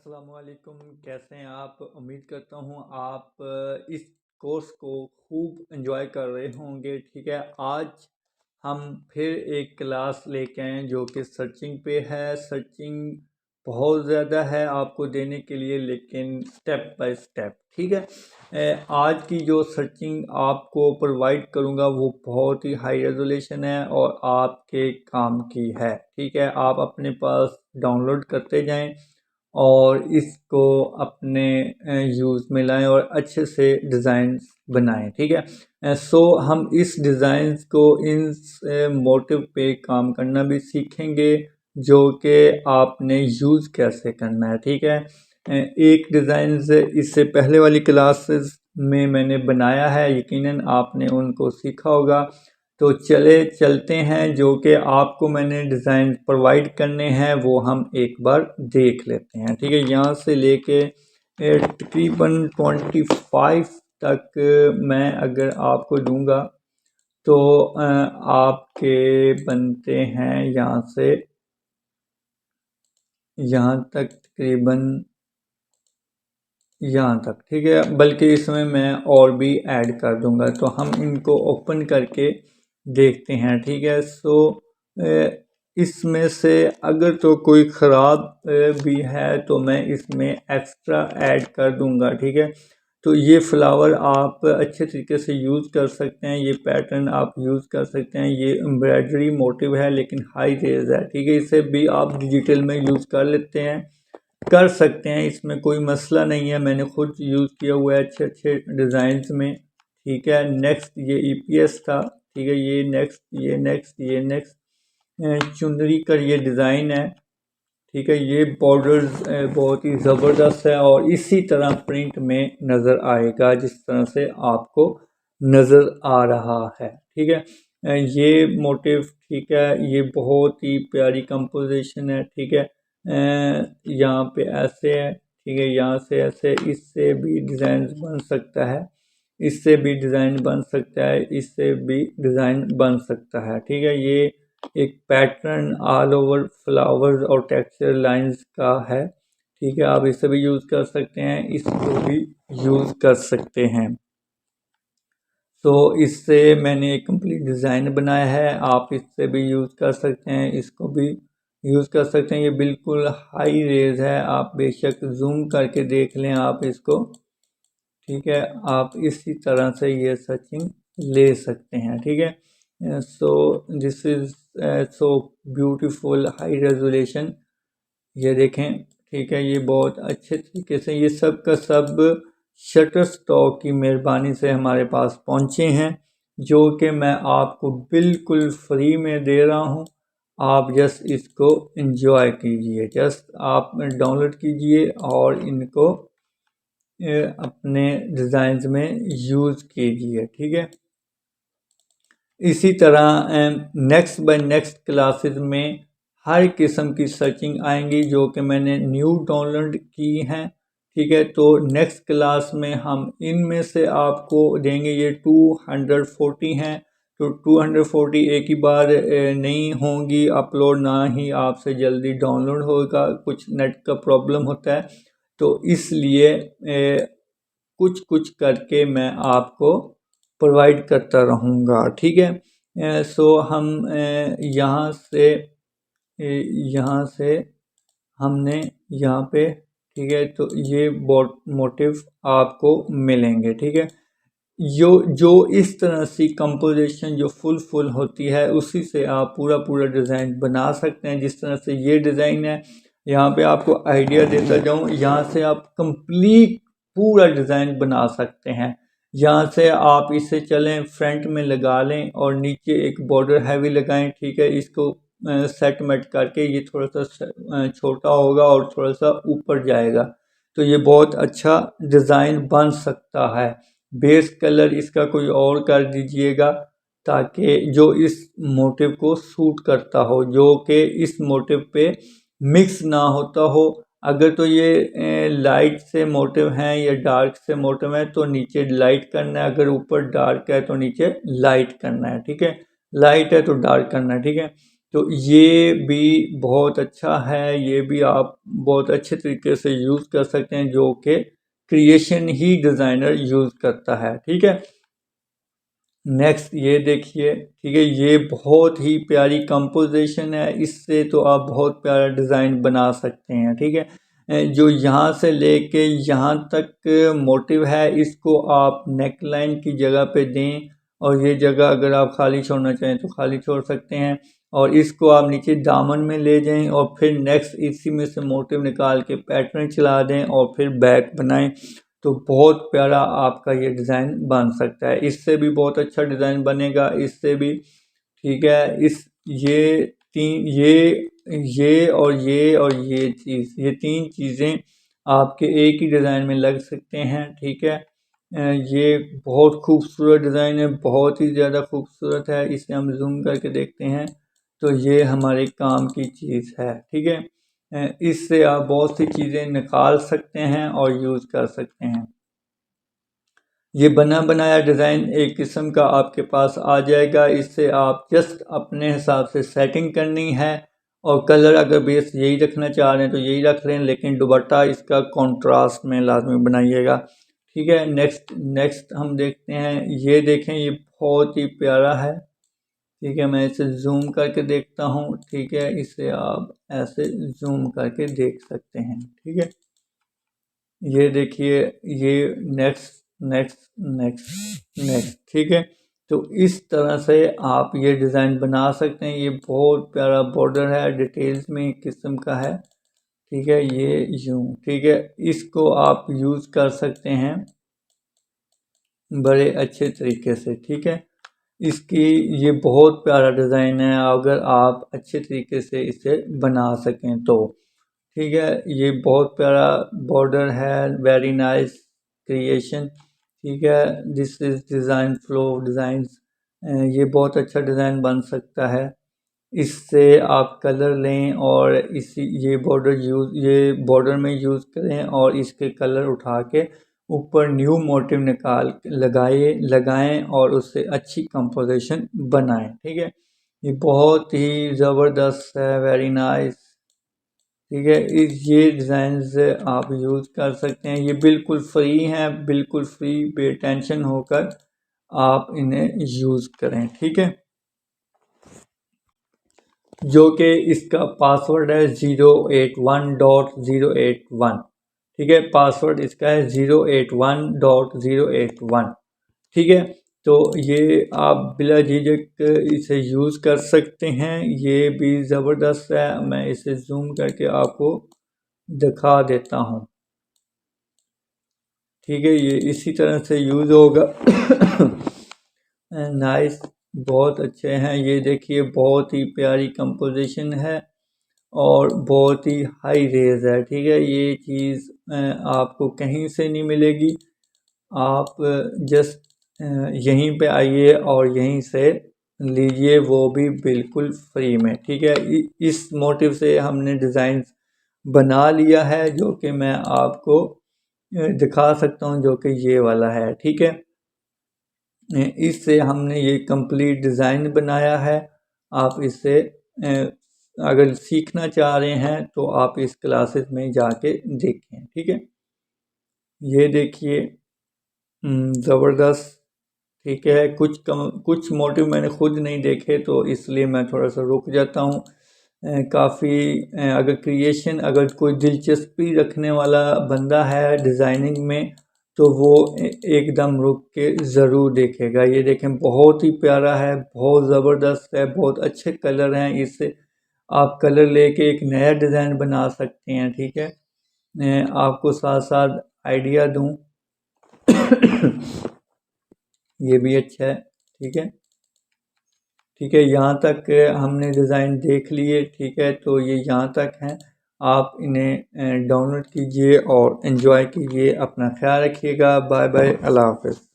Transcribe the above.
अस्सलामुअलैकुम, कैसे हैं आप। उम्मीद करता हूँ आप इस कोर्स को खूब एंजॉय कर रहे होंगे। ठीक है, आज हम फिर एक क्लास लेके आए जो कि सर्चिंग पे है। सर्चिंग बहुत ज़्यादा है आपको देने के लिए, लेकिन स्टेप बाय स्टेप। ठीक है, आज की जो सर्चिंग आपको प्रोवाइड करूँगा वो बहुत ही हाई रेजोल्यूशन है और आपके काम की है। ठीक है, आप अपने पास डाउनलोड करते जाएं और इसको अपने यूज़ में लाएं और अच्छे से डिज़ाइन बनाएं। ठीक है, सो हम इस डिज़ाइंस को इन मोटिव पे काम करना भी सीखेंगे जो कि आपने यूज़ कैसे करना है। ठीक है, एक डिज़ाइन से इससे पहले वाली क्लासेस में मैंने बनाया है, यकीनन आपने उनको सीखा होगा। तो चलते हैं, जो कि आपको मैंने डिज़ाइन प्रोवाइड करने हैं वो हम एक बार देख लेते हैं। ठीक है, यहाँ से लेके तकरीबन 25 तक मैं अगर आपको दूंगा तो आपके बनते हैं यहाँ से यहाँ तक, तकरीबन यहाँ तक। ठीक है, बल्कि इसमें मैं और भी ऐड कर दूंगा, तो हम इनको ओपन करके देखते हैं। ठीक है, सो इसमें से अगर तो कोई ख़राब भी है तो मैं इसमें एक्स्ट्रा ऐड कर दूंगा। ठीक है, तो ये फ्लावर आप अच्छे तरीके से यूज़ कर सकते हैं, ये पैटर्न आप यूज़ कर सकते हैं। ये एम्ब्रॉयडरी मोटिव है लेकिन हाई रेज है। ठीक है, इसे भी आप डिजिटल में यूज़ कर सकते हैं, इसमें कोई मसला नहीं है। मैंने खुद यूज़ किया हुआ है अच्छे अच्छे डिज़ाइंस में। ठीक है, नेक्स्ट ये ईपीएस था। ठीक है, ये नेक्स्ट चुनरी का ये डिज़ाइन है। ठीक है, ये बॉर्डर्स बहुत ही ज़बरदस्त है और इसी तरह प्रिंट में नज़र आएगा जिस तरह से आपको नज़र आ रहा है। ठीक है, ये मोटिव, ठीक है, ये बहुत ही प्यारी कंपोजिशन है। ठीक है, यहाँ पे ऐसे है। ठीक है, यहाँ से ऐसे, इससे भी डिज़ाइन बन सकता है, इससे भी डिज़ाइन बन सकता है, इससे भी डिज़ाइन बन सकता है। ठीक है, ये एक पैटर्न ऑल ओवर फ्लावर्स और टेक्सचर लाइंस का है। ठीक है, आप इसे भी यूज़ कर सकते हैं, इसको भी यूज़ कर सकते हैं। तो इससे मैंने एक कंप्लीट डिज़ाइन बनाया है, आप इससे भी यूज़ कर सकते हैं, इसको भी यूज़ कर सकते हैं। ये बिल्कुल हाई रेज है, आप बेशक जूम करके देख लें आप इसको। ठीक है, आप इसी तरह से ये सर्चिंग ले सकते हैं। ठीक है, so this is so beautiful high resolution, ये देखें। ठीक है, ये बहुत अच्छे तरीके से ये सब का सब शटर स्टॉक की मेहरबानी से हमारे पास पहुँचे हैं, जो कि मैं आपको बिल्कुल फ्री में दे रहा हूँ। आप जस्ट इसको एंजॉय कीजिए, जस्ट आप डाउनलोड कीजिए और इनको अपने डिज़ाइंस में यूज़ कीजिए। ठीक है, इसी तरह नेक्स्ट बाय नेक्स्ट क्लासेस में हर किस्म की सर्चिंग आएंगी जो कि मैंने न्यू डाउनलोड की हैं। ठीक है, तो नेक्स्ट क्लास में हम इनमें से आपको देंगे। ये 240 हैं, तो 240 एक ही बार नहीं होंगी अपलोड, ना ही आपसे जल्दी डाउनलोड होगा, कुछ नेट का प्रॉब्लम होता है, तो इसलिए कुछ कुछ करके मैं आपको प्रोवाइड करता रहूँगा। ठीक है, सो हम यहाँ से हमने यहाँ पे, ठीक है, तो ये मोटिव आपको मिलेंगे। ठीक है, जो इस तरह से कंपोजिशन जो फुल होती है उसी से आप पूरा पूरा डिज़ाइन बना सकते हैं। जिस तरह से ये डिज़ाइन है, यहाँ पे आपको आइडिया देता जाऊँ, यहाँ से आप कंप्लीट पूरा डिज़ाइन बना सकते हैं। यहाँ से आप इसे चलें फ्रंट में लगा लें और नीचे एक बॉर्डर हैवी लगाएं। ठीक है, इसको सेट मेट करके ये थोड़ा सा छोटा होगा और थोड़ा सा ऊपर जाएगा, तो ये बहुत अच्छा डिज़ाइन बन सकता है। बेस कलर इसका कोई और कर दीजिएगा ताकि जो इस मोटिव को सूट करता हो, जो कि इस मोटिव पे मिक्स ना होता हो। अगर तो ये लाइट से मोटिव हैं या डार्क से मोटिव है तो नीचे लाइट करना है, अगर ऊपर डार्क है तो नीचे लाइट करना है। ठीक है, लाइट है तो डार्क करना है। ठीक है, तो ये भी बहुत अच्छा है, ये भी आप बहुत अच्छे तरीके से यूज़ कर सकते हैं, जो कि क्रिएशन ही डिज़ाइनर यूज़ करता है, ठीक है। नेक्स्ट ये देखिए, ठीक है, ये बहुत ही प्यारी कंपोजिशन है, इससे तो आप बहुत प्यारा डिज़ाइन बना सकते हैं, ठीक है। जो यहाँ से लेके यहाँ तक मोटिव है, इसको आप नेक लाइन की जगह पे दें, और ये जगह अगर आप खाली छोड़ना चाहें तो खाली छोड़ सकते हैं, और इसको आप नीचे दामन में ले जाएं और फिर नेक्स्ट इसी में से मोटिव निकाल के पैटर्न चला दें और फिर बैक बनाएं, तो बहुत प्यारा आपका ये डिज़ाइन बन सकता है। इससे भी बहुत अच्छा डिज़ाइन बनेगा, इससे भी, ठीक है। इस ये तीन ये और ये चीज़, ये तीन चीज़ें आपके एक ही डिज़ाइन में लग सकते हैं, ठीक है। ये बहुत खूबसूरत डिज़ाइन है, बहुत ही ज़्यादा खूबसूरत है। इसे हम जूम करके देखते हैं तो ये हमारे काम की चीज़ है, ठीक है। इससे आप बहुत सी चीज़ें निकाल सकते हैं और यूज़ कर सकते हैं। ये बना बनाया डिज़ाइन एक किस्म का आपके पास आ जाएगा, इससे आप जस्ट अपने हिसाब से सेटिंग करनी है, और कलर अगर बेस यही रखना चाह रहे हैं तो यही रख लें, लेकिन दुपट्टा इसका कॉन्ट्रास्ट में लाजमी बनाइएगा, ठीक है। नेक्स्ट हम देखते हैं, ये देखें, ये बहुत ही प्यारा है, ठीक है। मैं इसे जूम करके देखता हूँ, ठीक है, इसे आप ऐसे जूम करके देख सकते हैं, ठीक है। ये देखिए, ये नेक्स्ट नेक्स्ट नेक्स्ट नेक्स्ट, ठीक है। तो इस तरह से आप ये डिज़ाइन बना सकते हैं। ये बहुत प्यारा बॉर्डर है, डिटेल्स में एक किस्म का है, ठीक है। ये यूँ, ठीक है, इसको आप यूज़ कर सकते हैं बड़े अच्छे तरीके से, ठीक है। इसकी ये बहुत प्यारा डिज़ाइन है, अगर आप अच्छे तरीके से इसे बना सकें तो, ठीक है। ये बहुत प्यारा बॉर्डर है, वेरी नाइस क्रिएशन, ठीक है। This is design flow designs, ये बहुत अच्छा डिज़ाइन बन सकता है। इससे आप कलर लें और ये बॉर्डर में यूज़ करें, और इसके कलर उठा के ऊपर न्यू मोटिव निकाल लगाएं और उससे अच्छी कंपोजिशन बनाएं, ठीक है। ये बहुत ही ज़बरदस्त है, वेरी नाइस, ठीक है। ये डिज़ाइंस आप यूज़ कर सकते हैं, ये बिल्कुल फ्री हैं, बिल्कुल फ्री, बेटेंशन होकर आप इन्हें यूज़ करें, ठीक है। जो कि इसका पासवर्ड है 081.081, ठीक है। पासवर्ड इसका है 081.081, ठीक है। तो ये आप बिला झिझक इसे यूज़ कर सकते हैं, ये भी ज़बरदस्त है। मैं इसे जूम करके आपको दिखा देता हूँ, ठीक है। ये इसी तरह से यूज़ होगा। नाइस, बहुत अच्छे हैं। ये देखिए, बहुत ही प्यारी कंपोजिशन है और बहुत ही हाई रेज है, ठीक है। ये चीज़ आपको कहीं से नहीं मिलेगी, आप जस्ट यहीं पे आइए और यहीं से लीजिए, वो भी बिल्कुल फ्री में, ठीक है। इस मोटिव से हमने डिज़ाइन बना लिया है, जो कि मैं आपको दिखा सकता हूँ, जो कि ये वाला है, ठीक है। इससे हमने ये कंप्लीट डिज़ाइन बनाया है। आप इससे अगर सीखना चाह रहे हैं तो आप इस क्लासेस में जाके देखें, ठीक है। ये देखिए, ज़बरदस्त, ठीक है। कुछ मोटिव मैंने खुद नहीं देखे, तो इसलिए मैं थोड़ा सा रुक जाता हूँ। काफ़ी अगर कोई दिलचस्पी रखने वाला बंदा है डिज़ाइनिंग में, तो वो एकदम रुक के ज़रूर देखेगा। ये देखें, बहुत ही प्यारा है, बहुत ज़बरदस्त है, बहुत अच्छे कलर हैं। इससे आप कलर लेके एक नया डिज़ाइन बना सकते हैं, ठीक है। आपको साथ साथ आइडिया दूँ, ये भी अच्छा है, ठीक है। ठीक है, यहाँ तक हमने डिज़ाइन देख लिए, ठीक है। तो ये यहाँ तक हैं, आप इन्हें डाउनलोड कीजिए और एंजॉय कीजिए। अपना ख्याल रखिएगा। बाय बाय, अल्लाह हाफ़िज़।